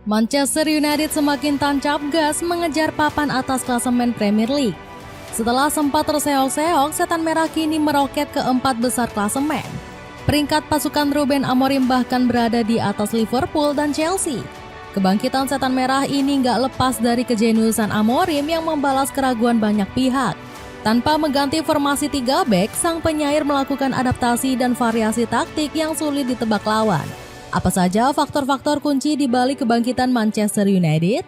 Manchester United semakin tancap gas mengejar papan atas klasemen Premier League. Setelah sempat terseok-seok, Setan Merah kini meroket ke 4 besar klasemen. Peringkat pasukan Ruben Amorim bahkan berada di atas Liverpool dan Chelsea. Kebangkitan Setan Merah ini nggak lepas dari kejeniusan Amorim yang membalas keraguan banyak pihak. Tanpa mengganti formasi 3 bek, sang penyair melakukan adaptasi dan variasi taktik yang sulit ditebak lawan. Apa saja faktor-faktor kunci di balik kebangkitan Manchester United?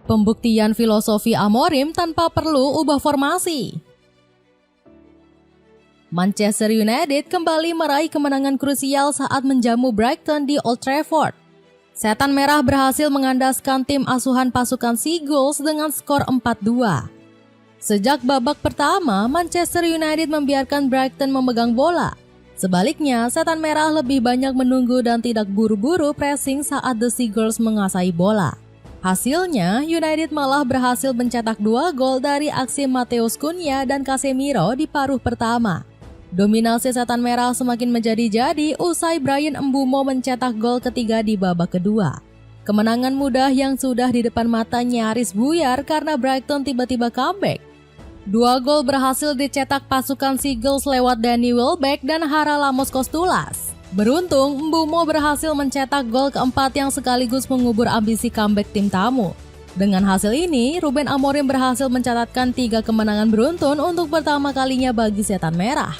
Pembuktian filosofi Amorim tanpa perlu ubah formasi. Manchester United kembali meraih kemenangan krusial saat menjamu Brighton di Old Trafford. Setan Merah berhasil mengandaskan tim asuhan pasukan Seagulls dengan skor 4-2. Sejak babak pertama, Manchester United membiarkan Brighton memegang bola. Sebaliknya, Setan Merah lebih banyak menunggu dan tidak buru-buru pressing saat The Seagulls menguasai bola. Hasilnya, United malah berhasil mencetak 2 gol dari aksi Matheus Cunha dan Casemiro di paruh pertama. Dominasi Setan Merah semakin menjadi-jadi usai Bryan Mbeumo mencetak gol ketiga di babak kedua. Kemenangan mudah yang sudah di depan mata nyaris buyar karena Brighton tiba-tiba comeback. 2 gol berhasil dicetak pasukan Seagulls lewat Danny Welbeck dan Haralamos Kostulas. Beruntung, Mbeumo berhasil mencetak gol keempat yang sekaligus mengubur ambisi comeback tim tamu. Dengan hasil ini, Ruben Amorim berhasil mencatatkan 3 kemenangan beruntun untuk pertama kalinya bagi Setan Merah.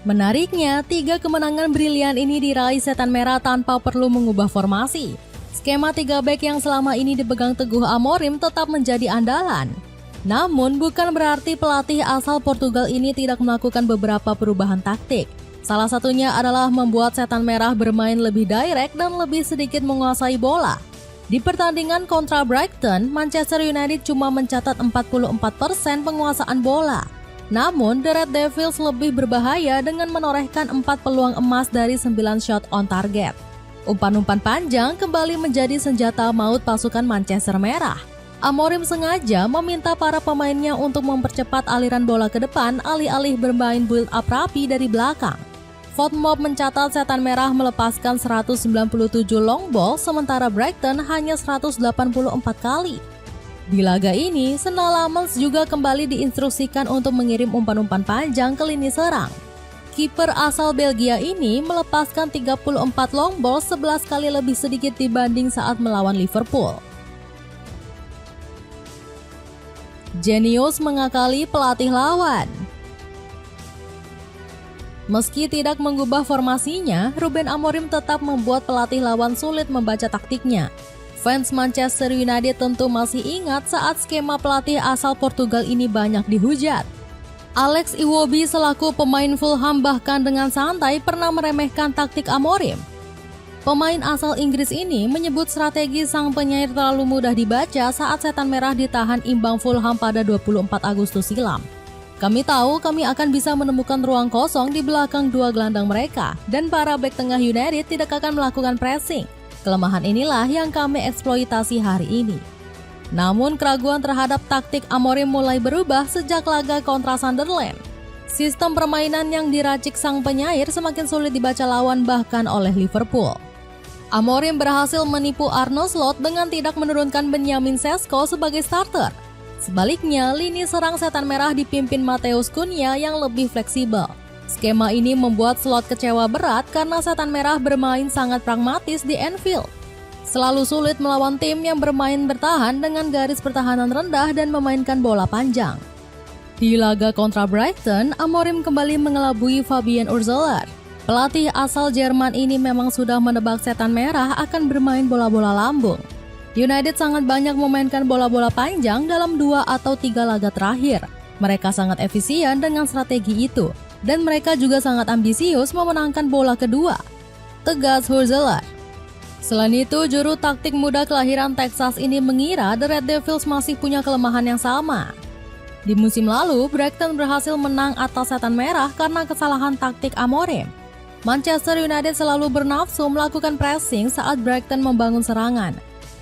Menariknya, 3 kemenangan brilian ini diraih Setan Merah tanpa perlu mengubah formasi. Skema 3 bek yang selama ini dipegang teguh Amorim tetap menjadi andalan. Namun bukan berarti pelatih asal Portugal ini tidak melakukan beberapa perubahan taktik. Salah satunya adalah membuat Setan Merah bermain lebih direct dan lebih sedikit menguasai bola. Di pertandingan kontra Brighton, Manchester United cuma mencatat 44% penguasaan bola. Namun, The Red Devils lebih berbahaya dengan menorehkan 4 peluang emas dari 9 shot on target. Umpan-umpan panjang kembali menjadi senjata maut pasukan Manchester Merah. Amorim sengaja meminta para pemainnya untuk mempercepat aliran bola ke depan alih-alih bermain build-up rapi dari belakang. Fotmob mencatat Setan Merah melepaskan 197 long ball sementara Brighton hanya 184 kali. Di laga ini, Sena Lammens juga kembali diinstruksikan untuk mengirim umpan-umpan panjang ke lini serang. Kiper asal Belgia ini melepaskan 34 long ball 11 kali lebih sedikit dibanding saat melawan Liverpool. Jenius mengakali pelatih lawan. Meski tidak mengubah formasinya, Ruben Amorim tetap membuat pelatih lawan sulit membaca taktiknya. Fans Manchester United tentu masih ingat saat skema pelatih asal Portugal ini banyak dihujat. Alex Iwobi selaku pemain Fulham bahkan dengan santai pernah meremehkan taktik Amorim. Pemain asal Inggris ini menyebut strategi sang penyair terlalu mudah dibaca saat Setan Merah ditahan imbang Fulham pada 24 Agustus silam. Kami tahu kami akan bisa menemukan ruang kosong di belakang 2 gelandang mereka dan para bek tengah United tidak akan melakukan pressing. Kelemahan inilah yang kami eksploitasi hari ini. Namun keraguan terhadap taktik Amorim mulai berubah sejak laga kontra Sunderland. Sistem permainan yang diracik sang penyair semakin sulit dibaca lawan bahkan oleh Liverpool. Amorim berhasil menipu Arne Slot dengan tidak menurunkan Benjamin Sesko sebagai starter. Sebaliknya, lini serang Setan Merah dipimpin Matheus Cunha yang lebih fleksibel. Skema ini membuat Slot kecewa berat karena Setan Merah bermain sangat pragmatis di Anfield. Selalu sulit melawan tim yang bermain bertahan dengan garis pertahanan rendah dan memainkan bola panjang. Di laga kontra Brighton, Amorim kembali mengelabui Fabian Urzeler. Pelatih asal Jerman ini memang sudah menebak Setan Merah akan bermain bola-bola lambung. United sangat banyak memainkan bola-bola panjang dalam 2 atau 3 laga terakhir. Mereka sangat efisien dengan strategi itu, dan mereka juga sangat ambisius memenangkan bola kedua, tegas Urzeler. Selain itu, juru taktik muda kelahiran Texas ini mengira The Red Devils masih punya kelemahan yang sama. Di musim lalu, Brighton berhasil menang atas Setan Merah karena kesalahan taktik Amorim. Manchester United selalu bernafsu melakukan pressing saat Brighton membangun serangan.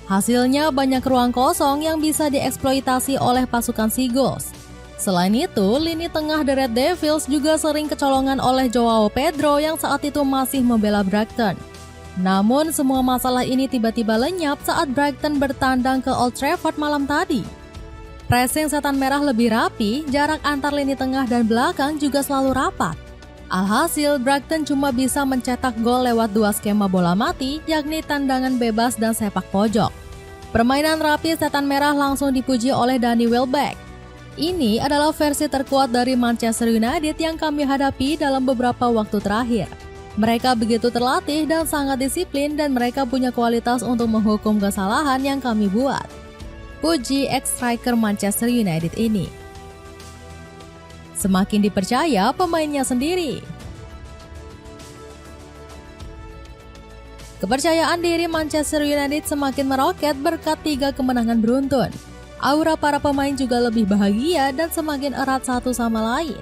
Hasilnya banyak ruang kosong yang bisa dieksploitasi oleh pasukan Seagulls. Selain itu, lini tengah The Red Devils juga sering kecolongan oleh Joao Pedro yang saat itu masih membela Brighton. Namun, semua masalah ini tiba-tiba lenyap saat Brighton bertandang ke Old Trafford malam tadi. Pressing Setan Merah lebih rapi, jarak antar lini tengah dan belakang juga selalu rapat. Alhasil, Brighton cuma bisa mencetak gol lewat dua skema bola mati, yakni tendangan bebas dan sepak pojok. Permainan rapi Setan Merah langsung dipuji oleh Danny Welbeck. Ini adalah versi terkuat dari Manchester United yang kami hadapi dalam beberapa waktu terakhir. Mereka begitu terlatih dan sangat disiplin dan mereka punya kualitas untuk menghukum kesalahan yang kami buat. Puji ex-striker Manchester United ini. Semakin dipercaya pemainnya sendiri. Kepercayaan diri Manchester United semakin meroket berkat 3 kemenangan beruntun. Aura para pemain juga lebih bahagia dan semakin erat satu sama lain.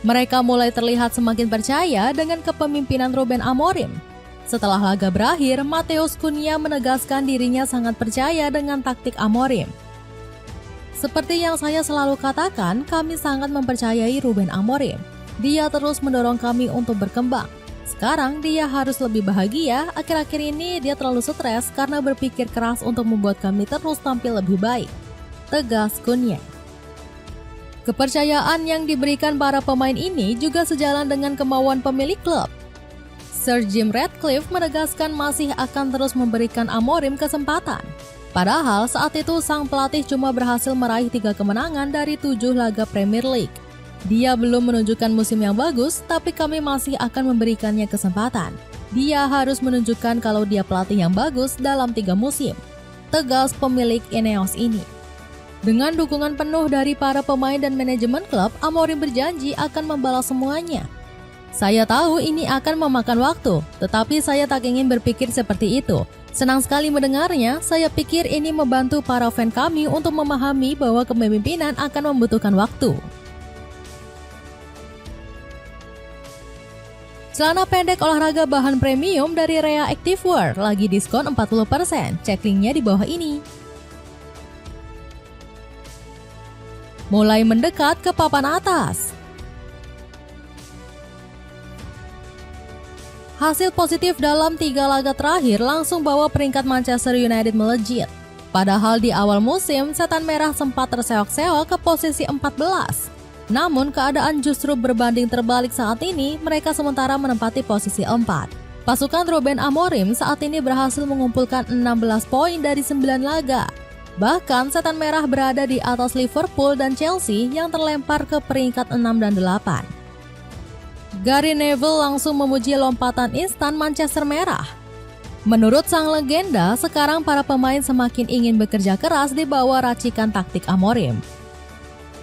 Mereka mulai terlihat semakin percaya dengan kepemimpinan Ruben Amorim. Setelah laga berakhir, Matheus Cunha menegaskan dirinya sangat percaya dengan taktik Amorim. Seperti yang saya selalu katakan, kami sangat mempercayai Ruben Amorim. Dia terus mendorong kami untuk berkembang. Sekarang dia harus lebih bahagia, akhir-akhir ini dia terlalu stres karena berpikir keras untuk membuat kami terus tampil lebih baik. Tegas Cunha. Kepercayaan yang diberikan para pemain ini juga sejalan dengan kemauan pemilik klub. Sir Jim Ratcliffe menegaskan masih akan terus memberikan Amorim kesempatan. Padahal saat itu sang pelatih cuma berhasil meraih 3 kemenangan dari 7 laga Premier League. Dia belum menunjukkan musim yang bagus, tapi kami masih akan memberikannya kesempatan. Dia harus menunjukkan kalau dia pelatih yang bagus dalam 3 musim. Tegas pemilik Ineos ini. Dengan dukungan penuh dari para pemain dan manajemen klub, Amorim berjanji akan membalas semuanya. Saya tahu ini akan memakan waktu, tetapi saya tak ingin berpikir seperti itu. Senang sekali mendengarnya, saya pikir ini membantu para fan kami untuk memahami bahwa kepemimpinan akan membutuhkan waktu. Celana pendek olahraga bahan premium dari Rea Activewear lagi diskon 40%, cek linknya di bawah ini. Mulai mendekat ke papan atas. Hasil positif dalam 3 laga terakhir langsung bawa peringkat Manchester United melejit. Padahal di awal musim, Setan Merah sempat terseok-seok ke posisi 14. Namun keadaan justru berbanding terbalik saat ini, mereka sementara menempati posisi 4. Pasukan Ruben Amorim saat ini berhasil mengumpulkan 16 poin dari 9 laga. Bahkan Setan Merah berada di atas Liverpool dan Chelsea yang terlempar ke peringkat 6 dan 8. Gary Neville langsung memuji lompatan instan Manchester Merah. Menurut sang legenda, sekarang para pemain semakin ingin bekerja keras di bawah racikan taktik Amorim.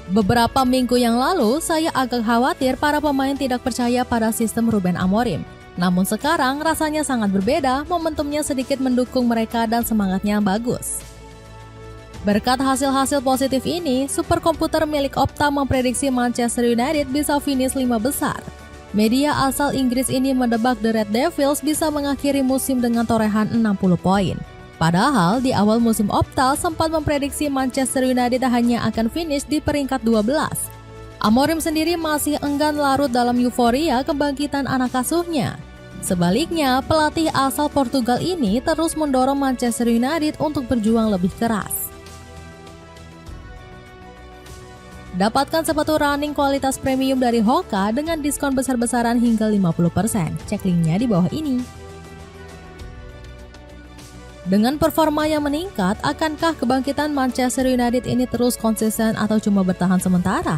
Beberapa minggu yang lalu, saya agak khawatir para pemain tidak percaya pada sistem Ruben Amorim. Namun sekarang rasanya sangat berbeda, momentumnya sedikit mendukung mereka dan semangatnya bagus. Berkat hasil-hasil positif ini, superkomputer milik Opta memprediksi Manchester United bisa finish 5 besar. Media asal Inggris ini mendebak The Red Devils bisa mengakhiri musim dengan torehan 60 poin. Padahal di awal musim Opta sempat memprediksi Manchester United hanya akan finish di peringkat 12. Amorim sendiri masih enggan larut dalam euforia kebangkitan anak asuhnya. Sebaliknya, pelatih asal Portugal ini terus mendorong Manchester United untuk berjuang lebih keras. Dapatkan sepatu running kualitas premium dari Hoka dengan diskon besar-besaran hingga 50%. Cek linknya di bawah ini. Dengan performa yang meningkat, akankah kebangkitan Manchester United ini terus konsisten atau cuma bertahan sementara?